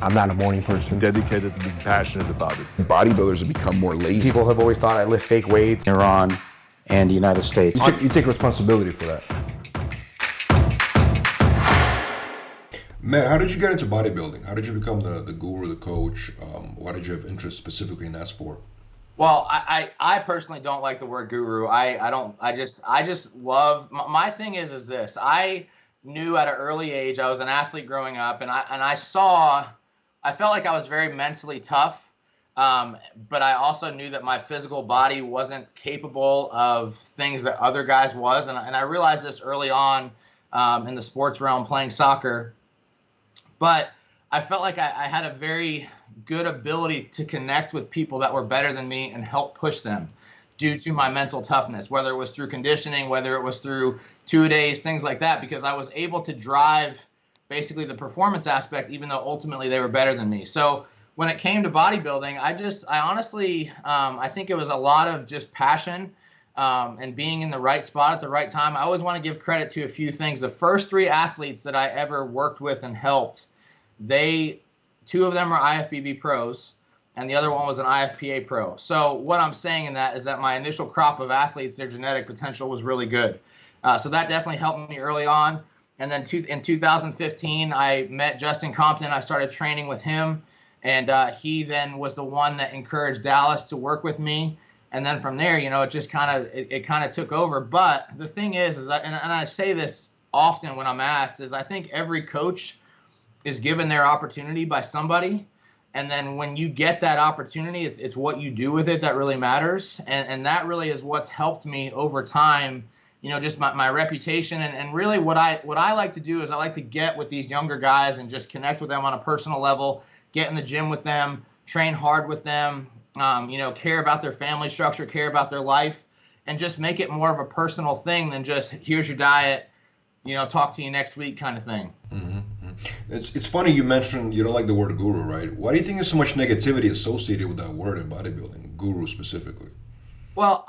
I'm not a morning person. Dedicated to being passionate about it. Bodybuilders have become more lazy. People have always thought I lift fake weights. Iran and the United States. You take responsibility for that. Matt, how did you get into bodybuilding? How did you become the guru, the coach? Why did you have interest specifically in that sport? Well, I personally don't like the word guru. I just love, my thing is this. I knew at an early age, I was an athlete growing up, and I felt like I was very mentally tough, but I also knew that my physical body wasn't capable of things that other guys was, and I realized this early on in the sports realm playing soccer. But I felt like I had a very good ability to connect with people that were better than me and help push them due to my mental toughness, whether it was through conditioning, whether it was through two-a-days, things like that, because I was able to drive basically the performance aspect, even though ultimately they were better than me. So when it came to bodybuilding, I honestly, I think it was a lot of just passion and being in the right spot at the right time. I always want to give credit to a few things. The first three athletes that I ever worked with and helped, two of them are IFBB pros, and the other one was an IFPA pro. So what I'm saying in that is that my initial crop of athletes, their genetic potential was really good. So that definitely helped me early on. And then in 2015, I met Justin Compton. I started training with him, and he then was the one that encouraged Dallas to work with me. And then from there, it just kind of took over. But the thing is that, and I say this often when I'm asked, is I think every coach is given their opportunity by somebody. And then when you get that opportunity, it's what you do with it that really matters. And that really is what's helped me over time, just my reputation. And really what I like to do is I like to get with these younger guys and just connect with them on a personal level, get in the gym with them, train hard with them, care about their family structure, care about their life, and just make it more of a personal thing than just here's your diet, talk to you next week kind of thing. Mm-hmm. It's funny you mentioned you don't like the word guru, right? Why do you think there's so much negativity associated with that word in bodybuilding, guru specifically? Well,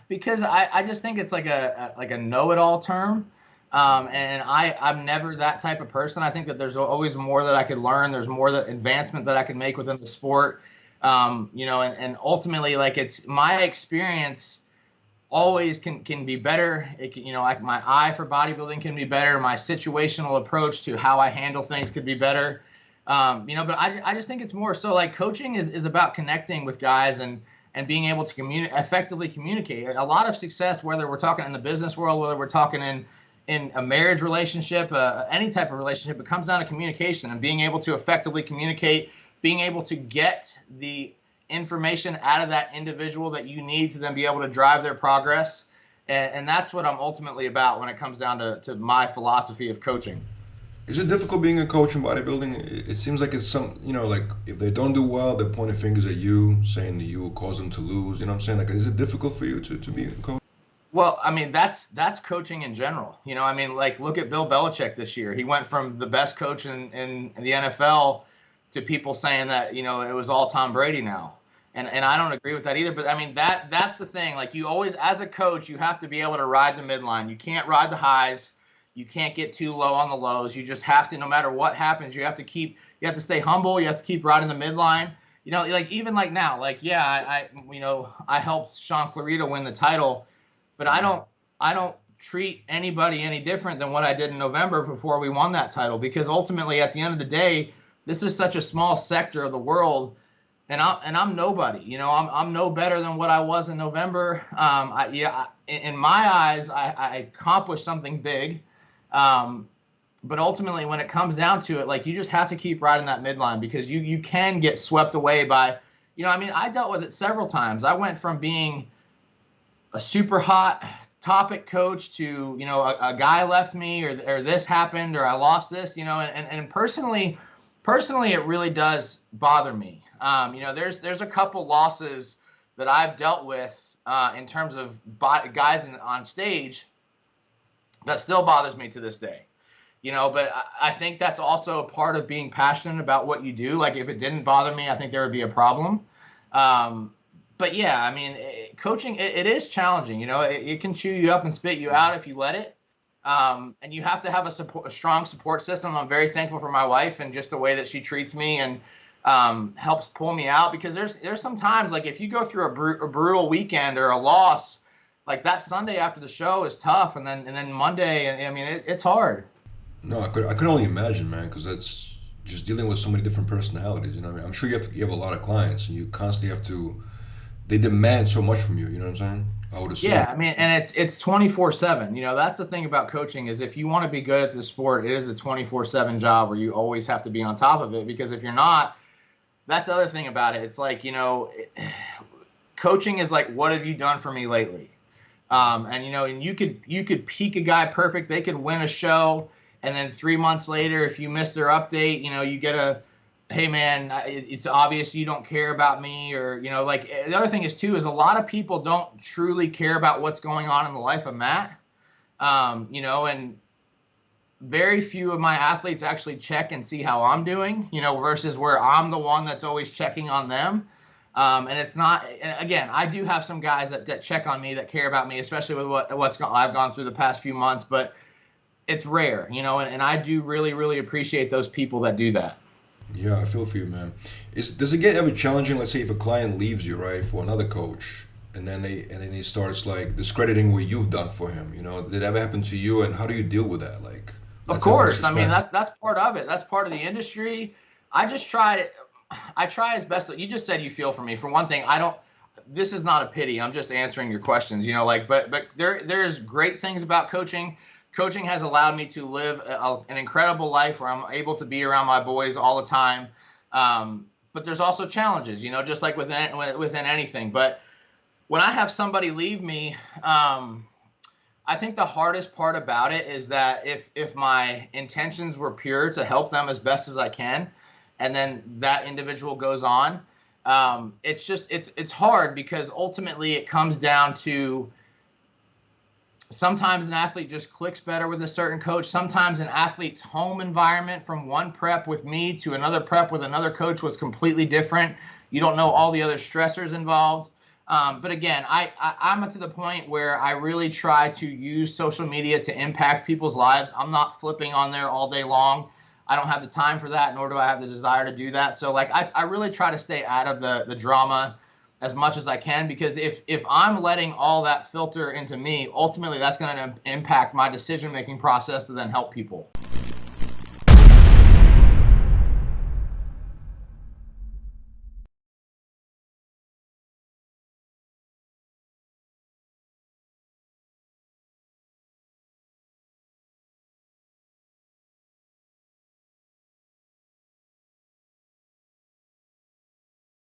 because I just think it's like a know-it-all term, and I'm never that type of person. I think that there's always more that I could learn. There's more advancement that I could make within the sport, and ultimately, like, it's my experience always can be better. Like my eye for bodybuilding can be better. My situational approach to how I handle things could be better. But I just think it's more so like coaching is about connecting with guys and being able to effectively communicate. A lot of success, whether we're talking in the business world, whether we're talking in a marriage relationship, any type of relationship, it comes down to communication and being able to effectively communicate, being able to get the information out of that individual that you need to then be able to drive their progress. And that's what I'm ultimately about when it comes down to my philosophy of coaching. Is it difficult being a coach in bodybuilding? It seems like it's like if they don't do well, they're pointing fingers at you, saying that you will cause them to lose. You know what I'm saying? Like, is it difficult for you to be a coach? Well, I mean, that's coaching in general. Like look at Bill Belichick this year. He went from the best coach in the NFL to people saying that, it was all Tom Brady now. And I don't agree with that either. But I mean, that's the thing. Like, you always, as a coach, you have to be able to ride the midline. You can't ride the highs. You can't get too low on the lows. You just have to, no matter what happens, you have to stay humble. You have to keep riding the midline. Like even like now, like, yeah, I helped Sean Clarita win the title, but I don't treat anybody any different than what I did in November before we won that title, because ultimately at the end of the day, this is such a small sector of the world. And I'm nobody, I'm no better than what I was in November. In my eyes, I accomplished something big. But ultimately, when it comes down to it, like, you just have to keep riding that midline, because you can get swept away by, I dealt with it several times. I went from being a super hot topic coach to, a guy left me or this happened or I lost this, and personally, it really does bother me. There's a couple losses that I've dealt with in terms of guys on stage that still bothers me to this day. But I think that's also a part of being passionate about what you do. Like, if it didn't bother me, I think there would be a problem. But yeah, I mean, coaching, it is challenging. It can chew you up and spit you out if you let it. And you have to have a strong support system. I'm very thankful for my wife and just the way that she treats me and helps pull me out, because there's some times, like if you go through a brutal weekend or a loss, like that Sunday after the show is tough, and then Monday, I mean, it's hard. No, I could only imagine, man, because that's just dealing with so many different personalities. You know what I mean? I'm sure you have a lot of clients, and you constantly have to. They demand so much from you. You know what I'm saying? I would assume. Yeah, I mean, and it's 24/7. You know, that's the thing about coaching, is if you want to be good at this sport, it is a 24/7 job where you always have to be on top of it, because if you're not, that's the other thing about it. It's like, you know, coaching is like, what have you done for me lately? And you know, and you could peak a guy perfect. They could win a show, and then 3 months later, if you miss their update, you know, you get a, hey man, it's obvious you don't care about me, or you know, like the other thing is too, is a lot of people don't truly care about what's going on in the life of Matt. You know, and very few of my athletes actually check and see how I'm doing, you know, versus where I'm the one that's always checking on them. And it's not, and again, I do have some guys that check on me, that care about me, especially with I've gone through the past few months, but it's rare, you know, and I do really, really appreciate those people that do that. Yeah, I feel for you, man. Does it get ever challenging? Let's say if a client leaves you, right, for another coach, and then he starts like discrediting what you've done for him. You know, did it ever happen to you? And how do you deal with that? Like, of course, I mean that's part of it. That's part of the industry. I try as best. You just said you feel for me. For one thing, I don't. This is not a pity. I'm just answering your questions. You know, like, but there's great things about coaching. Coaching has allowed me to live an incredible life where I'm able to be around my boys all the time. But there's also challenges, you know, just like within anything. But when I have somebody leave me, I think the hardest part about it is that if my intentions were pure to help them as best as I can, and then that individual goes on, it's hard, because ultimately it comes down to, sometimes an athlete just clicks better with a certain coach. Sometimes an athlete's home environment from one prep with me to another prep with another coach was completely different. You don't know all the other stressors involved. But again, I'm to the point where I really try to use social media to impact people's lives. I'm not flipping on there all day long. I don't have the time for that, nor do I have the desire to do that. So like I really try to stay out of the drama as much as I can, because if I'm letting all that filter into me, ultimately that's going to impact my decision-making process to then help people.